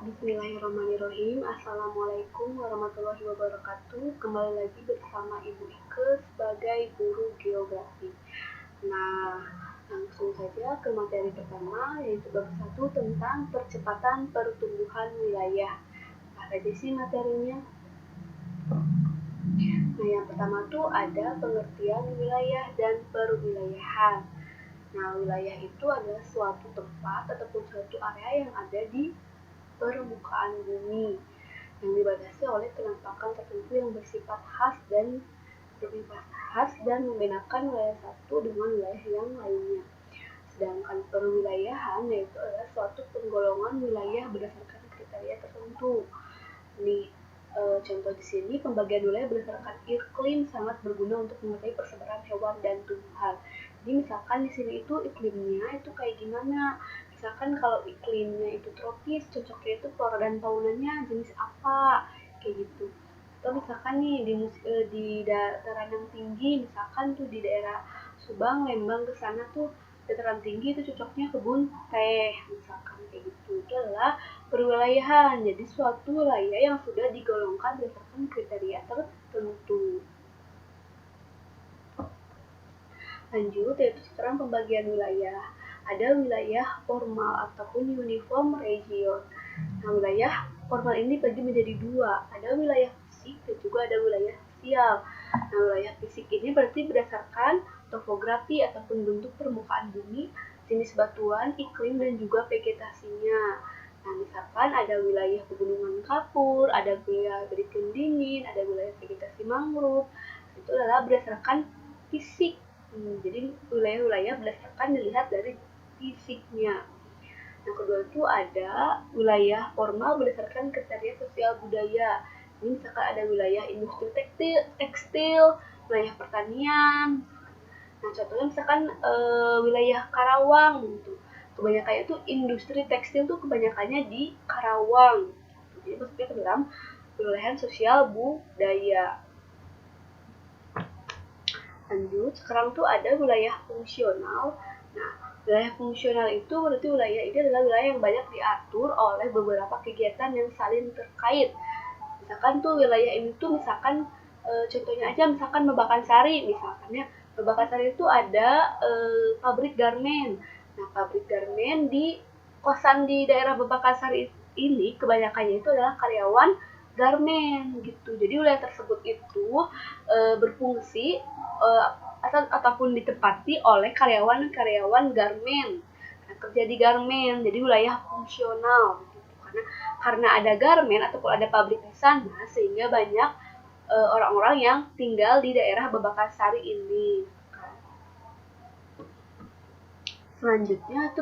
Bismillahirrahmanirrahim. Assalamualaikum warahmatullahi wabarakatuh. Kembali lagi bersama Ibu Ike sebagai guru geografi. Nah, langsung saja ke materi pertama, yaitu bab 1 tentang percepatan pertumbuhan wilayah. Apa aja sih materinya? Nah, yang pertama tuh ada pengertian wilayah dan perwilayahan. Nah, wilayah itu adalah suatu tempat ataupun suatu area yang ada di permukaan bumi yang dibatasi oleh penampakan tertentu yang bersifat khas dan membedakan wilayah satu dengan wilayah yang lainnya. Sedangkan perwilayahan yaitu adalah suatu penggolongan wilayah berdasarkan kriteria tertentu. Nih, contoh di sini pembagian wilayah berdasarkan iklim sangat berguna untuk mengetahui persebaran hewan dan tumbuhan. Jadi misalkan di sini itu iklimnya itu kayak gimana? Misalkan kalau iklimnya itu tropis, cocoknya itu flora dan faunanya jenis apa? Kayak gitu. Atau misalkan nih di dataran yang tinggi, misalkan tuh di daerah Subang, Lembang ke sana tuh dataran tinggi itu cocoknya kebun teh, misalkan kayak gitu. Itu adalah perwilayahan. Jadi suatu wilayah yang sudah digolongkan berdasarkan kriteria tertentu. Lanjut, yaitu sekarang pembagian wilayah. Ada wilayah formal ataupun uniform region. Nah, wilayah formal ini dibagi menjadi dua. Ada wilayah fisik dan juga ada wilayah sosial. Nah, wilayah fisik ini berarti berdasarkan topografi ataupun bentuk permukaan bumi, jenis batuan, iklim, dan juga vegetasinya. Nah, misalkan ada wilayah pegunungan kapur, ada wilayah beriklim dingin, ada wilayah vegetasi mangrove. Itu adalah berdasarkan fisik. Jadi wilayah-wilayah berdasarkan dilihat dari fisiknya. Yang kedua itu ada wilayah formal berdasarkan kriteria sosial budaya. Ini misalkan ada wilayah industri tekstil, wilayah pertanian. Nah, contohnya misalkan wilayah Karawang gitu. Kebanyakannya itu industri tekstil tuh kebanyakannya di Karawang. Jadi maksudnya ke dalam wilayah sosial budaya. Lanjut, sekarang tuh ada wilayah fungsional. Nah, wilayah fungsional itu berarti wilayah ini adalah wilayah yang banyak diatur oleh beberapa kegiatan yang saling terkait. Misalkan tuh wilayah ini tuh misalkan contohnya aja misalkan Babakan Sari, misalkan ya Babakan Sari itu ada pabrik garmen. Nah, pabrik garmen di kosan di daerah Babakan Sari ini kebanyakannya itu adalah karyawan garmen gitu. Jadi wilayah tersebut itu berfungsi ataupun ditempati oleh karyawan-karyawan garmen. Nah, kerja di garmen, jadi wilayah fungsional gitu. Karena ada garmen ataupun ada pabrik di sana sehingga banyak orang-orang yang tinggal di daerah Babakan Sari ini. Selanjutnya itu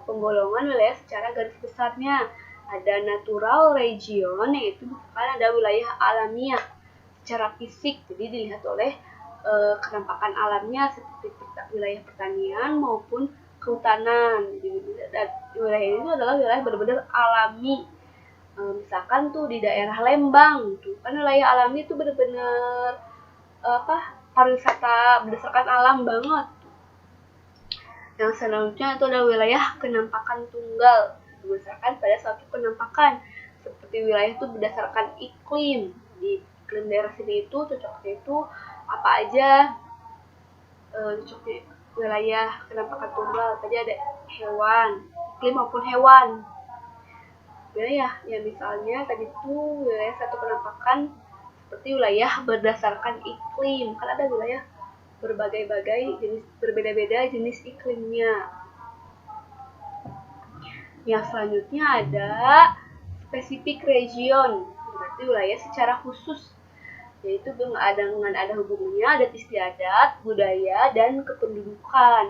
penggolongan wilayah secara garis besarnya. Ada natural region, yaitu misalkan ada wilayah alamiah secara fisik, jadi dilihat oleh kenampakan alamnya seperti wilayah pertanian maupun kehutanan. Jadi wilayah ini adalah wilayah benar-benar alami. Misalkan tuh di daerah Lembang, tuh kan wilayah alami itu benar-benar pariwisata berdasarkan alam banget. Yang selanjutnya itu ada wilayah kenampakan tunggal, berdasarkan pada suatu kenampakan. Seperti wilayah itu berdasarkan iklim. Di iklim daerah sini itu cocoknya itu apa aja, cocoknya wilayah kenampakan tunggal. Tadi ada hewan, iklim maupun hewan. Wilayah, ya misalnya tadi itu wilayah satu kenampakan seperti wilayah berdasarkan iklim. Kan ada wilayah berbagai-bagai jenis, berbeda-beda jenis iklimnya. Yang selanjutnya ada spesifik region, berarti wilayah secara khusus, yaitu dengan ada hubungannya adat istiadat, budaya, dan kependudukan.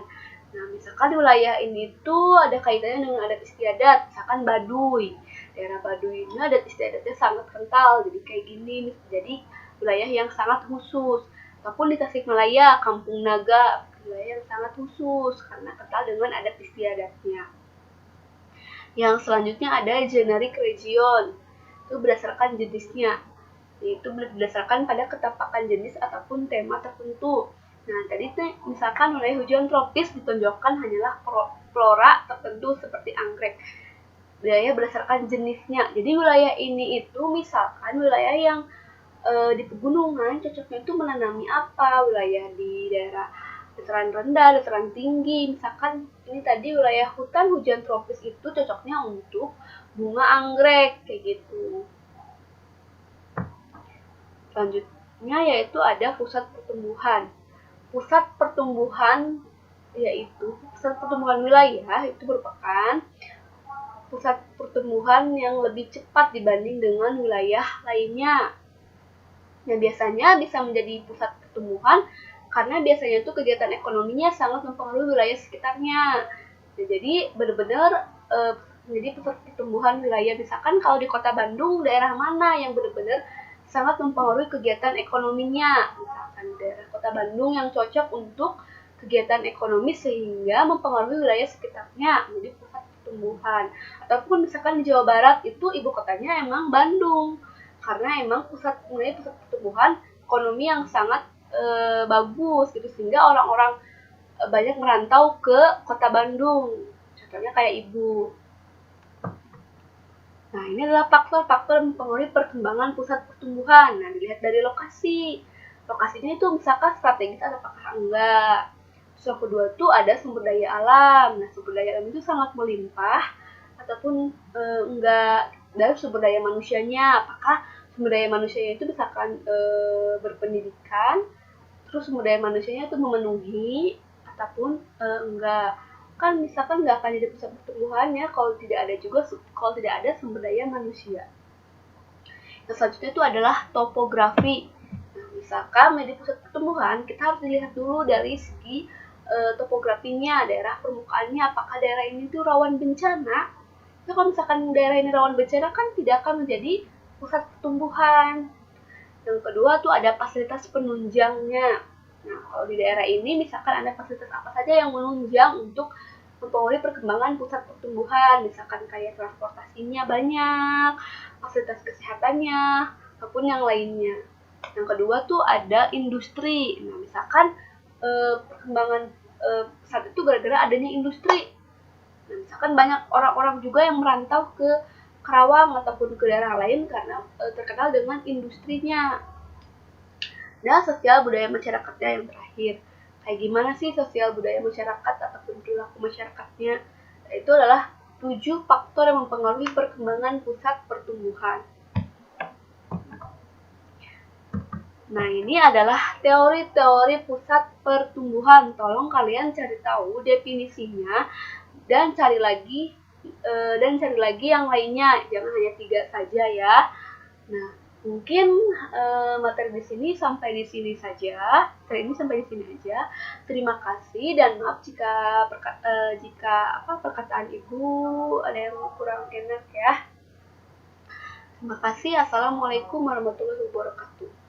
Nah, misalkan wilayah ini tuh ada kaitannya dengan adat istiadat, misalkan Baduy. Daerah Baduy ini adat istiadatnya sangat kental, jadi kayak gini, jadi wilayah yang sangat khusus. Ataupun di Tasikmalaya, Kampung Naga, wilayah yang sangat khusus karena kental dengan adat istiadatnya. Yang selanjutnya ada generic region, itu berdasarkan jenisnya, yaitu berdasarkan pada ketampakan jenis ataupun tema tertentu. Nah, tadi tuh misalkan wilayah hujan tropis ditonjolkan hanyalah flora tertentu seperti anggrek. wilayah berdasarkan jenisnya. Jadi wilayah ini itu misalkan wilayah yang di pegunungan cocoknya itu menanami apa, wilayah di daerah dataran rendah, dataran tinggi. Misalkan ini tadi wilayah hutan hujan tropis itu cocoknya untuk bunga anggrek kayak gitu. Selanjutnya yaitu ada pusat pertumbuhan. Pusat pertumbuhan yaitu pusat pertumbuhan wilayah itu merupakan pusat pertumbuhan yang lebih cepat dibanding dengan wilayah lainnya. Yang biasanya bisa menjadi pusat pertumbuhan karena biasanya itu kegiatan ekonominya sangat mempengaruhi wilayah sekitarnya. Jadi benar-benar menjadi pusat pertumbuhan wilayah. Misalkan kalau di Kota Bandung, daerah mana yang benar-benar sangat mempengaruhi kegiatan ekonominya. Misalkan daerah Kota Bandung yang cocok untuk kegiatan ekonomi sehingga mempengaruhi wilayah sekitarnya menjadi pusat pertumbuhan. Ataupun misalkan di Jawa Barat itu ibu kotanya emang Bandung karena emang pusat pertumbuhan ekonomi yang sangat bagus gitu sehingga orang-orang banyak merantau ke Kota Bandung. Contohnya kayak ibu. Nah, ini adalah faktor-faktor yang mempengaruhi perkembangan pusat pertumbuhan. Nah, dilihat dari lokasi. Lokasinya itu misalkan strategis apakah enggak. Terus yang kedua itu ada sumber daya alam. Nah, sumber daya alam itu sangat melimpah ataupun enggak. Dari sumber daya manusianya, apakah sumber daya manusianya itu misalkan berpendidikan, terus sumber daya manusianya itu memenuhi ataupun enggak. Kan misalkan nggak akan jadi pusat pertumbuhannya kalau tidak ada sumber daya manusia. Yang selanjutnya itu adalah topografi. Nah, misalkan menjadi pusat pertumbuhan, kita harus dilihat dulu dari segi topografinya, daerah permukaannya, apakah daerah ini tuh rawan bencana. Nah, kalau misalkan daerah ini rawan bencana kan tidak akan menjadi pusat pertumbuhan. Yang kedua tuh ada fasilitas penunjangnya. Nah, kalau di daerah ini misalkan ada fasilitas apa saja yang menunjang untuk mempengaruhi perkembangan pusat pertumbuhan, misalkan kayak transportasinya banyak, fasilitas kesehatannya, ataupun yang lainnya. Yang kedua tuh ada industri. Nah, misalkan perkembangan saat itu gara-gara adanya industri. Nah, misalkan banyak orang-orang juga yang merantau ke Karawang ataupun ke daerah lain karena terkenal dengan industrinya. Dan sosial budaya masyarakatnya yang terakhir. Kayak gimana sih sosial budaya masyarakat ataupun perilaku masyarakatnya? Itu adalah 7 faktor yang mempengaruhi perkembangan pusat pertumbuhan. Nah, ini adalah teori-teori pusat pertumbuhan. Tolong kalian cari tahu definisinya dan cari lagi yang lainnya, jangan hanya 3 saja ya. Nah, mungkin materi di sini sampai di sini saja. Terima kasih dan maaf jika perkataan Ibu ada yang kurang enak ya. Terima kasih. Assalamualaikum warahmatullahi wabarakatuh.